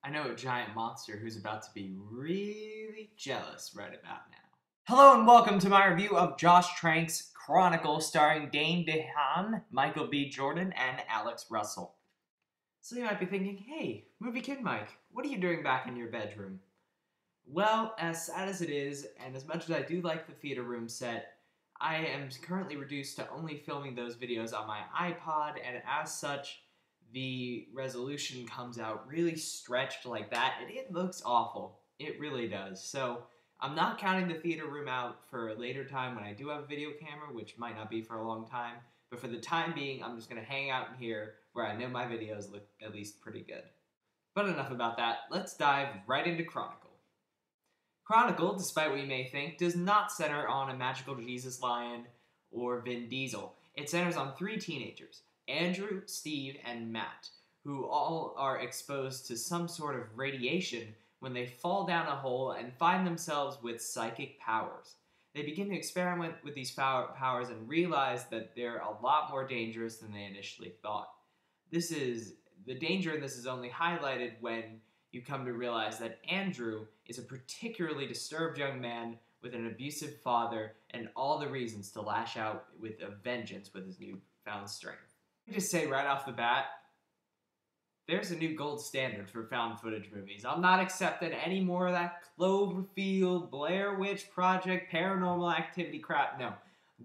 I know a giant monster who's about to be really jealous right about now. Hello and welcome to my review of Josh Trank's Chronicle, starring Dane DeHaan, Michael B. Jordan, and Alex Russell. So you might be thinking, hey, Movie Kid Mike, what are you doing back in your bedroom? Well, as sad as it is, and as much as I do like the theater room set, I am currently reduced to only filming those videos on my iPod, and as such, the resolution comes out really stretched like that, and it looks awful. It really does. So I'm not counting the theater room out for a later time when I do have a video camera, which might not be for a long time, but for the time being, I'm just going to hang out in here where I know my videos look at least pretty good. But enough about that, let's dive right into Chronicle. Chronicle, despite what you may think, does not center on a magical Jesus lion or Vin Diesel. It centers on three teenagers, Andrew, Steve, and Matt, who all are exposed to some sort of radiation when they fall down a hole and find themselves with psychic powers. They begin to experiment with these powers and realize that they're a lot more dangerous than they initially thought. The danger in this is only highlighted when you come to realize that Andrew is a particularly disturbed young man with an abusive father and all the reasons to lash out with a vengeance with his newfound strength. Let me just say right off the bat, there's a new gold standard for found footage movies. I'm not accepting any more of that Cloverfield, Blair Witch Project, Paranormal Activity crap. No,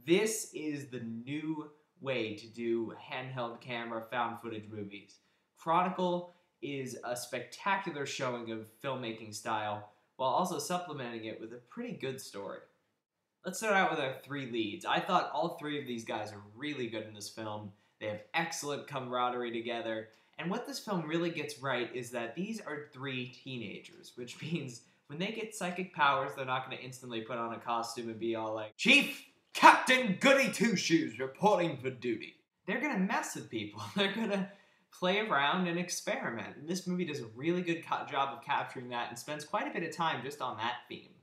this is the new way to do handheld camera found footage movies. Chronicle is a spectacular showing of filmmaking style while also supplementing it with a pretty good story. Let's start out with our three leads. I thought all three of these guys are really good in this film. They have excellent camaraderie together. And what this film really gets right is that these are three teenagers, which means when they get psychic powers, they're not going to instantly put on a costume and be all like, Chief Captain Goody Two-Shoes reporting for duty. They're going to mess with people. They're going to play around and experiment. And this movie does a really good job of capturing that and spends quite a bit of time just on that theme.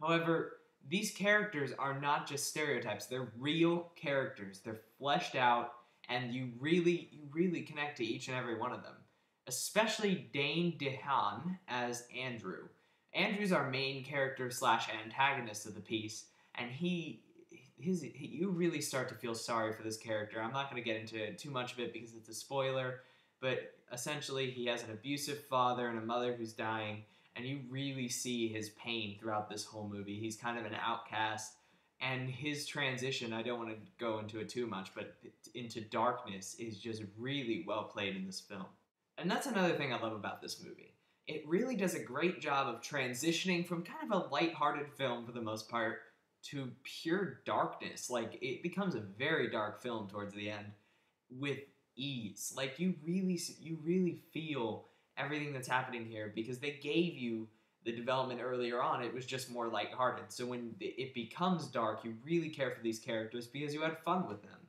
However, these characters are not just stereotypes. They're real characters. They're fleshed out, and you really connect to each and every one of them. Especially Dane DeHaan as Andrew. Andrew's our main character / antagonist of the piece, and you really start to feel sorry for this character. I'm not going to get into too much of it because it's a spoiler, but essentially he has an abusive father and a mother who's dying, and you really see his pain throughout this whole movie. He's kind of an outcast, and his transition, I don't want to go into it too much, but into darkness is just really well played in this film. And that's another thing I love about this movie. It really does a great job of transitioning from kind of a lighthearted film for the most part to pure darkness. Like, it becomes a very dark film towards the end with ease. Like, you really feel everything that's happening here because they gave you the development earlier on. It was just more lighthearted. So when it becomes dark, you really care for these characters because you had fun with them.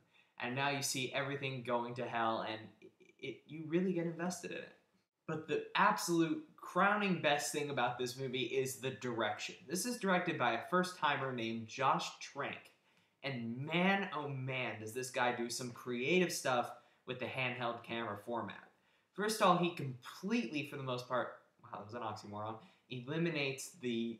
And now you see everything going to hell, and you really get invested in it. But the absolute crowning best thing about this movie is the direction. This is directed by a first-timer named Josh Trank. And man, oh man, does this guy do some creative stuff with the handheld camera format. First of all, he completely, for the most part, wow, that was an oxymoron, eliminates the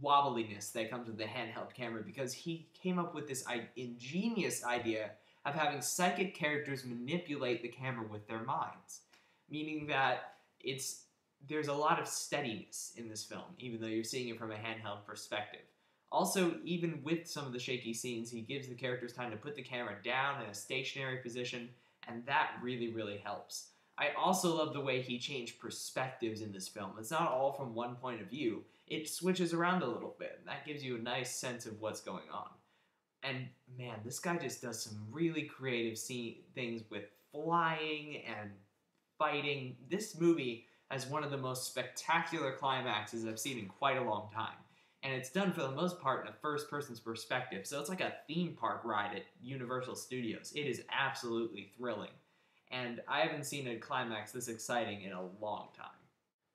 wobbliness that comes with the handheld camera because he came up with this ingenious idea of having psychic characters manipulate the camera with their minds. Meaning that there's a lot of steadiness in this film, even though you're seeing it from a handheld perspective. Also, even with some of the shaky scenes, he gives the characters time to put the camera down in a stationary position, and that really helps. I also love the way he changed perspectives in this film. It's not all from one point of view. It switches around a little bit, and that gives you a nice sense of what's going on. And man, this guy just does some really creative things with flying and fighting. This movie has one of the most spectacular climaxes I've seen in quite a long time. And it's done for the most part in a first person's perspective. So it's like a theme park ride at Universal Studios. It is absolutely thrilling. And I haven't seen a climax this exciting in a long time.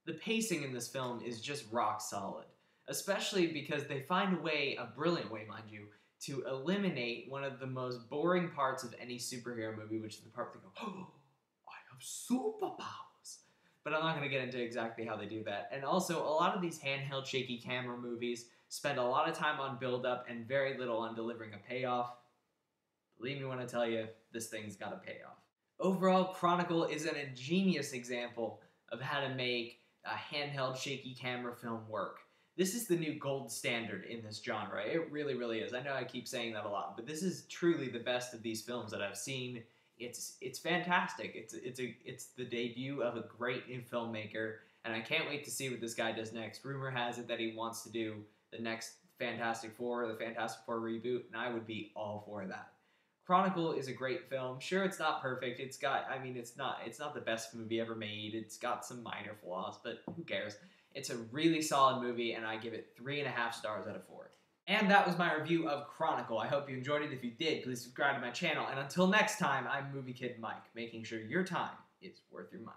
The pacing in this film is just rock solid. Especially because they find a brilliant way, mind you, to eliminate one of the most boring parts of any superhero movie, which is the part where they go, oh, I have superpowers. but I'm not going to get into exactly how they do that. And also, a lot of these handheld shaky camera movies spend a lot of time on build-up and very little on delivering a payoff. Believe me when I tell you, this thing's got a payoff. Overall, Chronicle is an ingenious example of how to make a handheld shaky camera film work. This is the new gold standard in this genre. It really, really is. I know I keep saying that a lot, but this is truly the best of these films that I've seen. It's fantastic. It's the debut of a great new filmmaker, and I can't wait to see what this guy does next. Rumor has it that he wants to do the next Fantastic Four, the Fantastic Four reboot, and I would be all for that. Chronicle is a great film. Sure, it's not perfect. It's not the best movie ever made. It's got some minor flaws, but who cares? It's a really solid movie, and I give it 3.5 stars out of 4. And that was my review of Chronicle. I hope you enjoyed it. If you did, please subscribe to my channel. And until next time, I'm Movie Kid Mike, making sure your time is worth your money.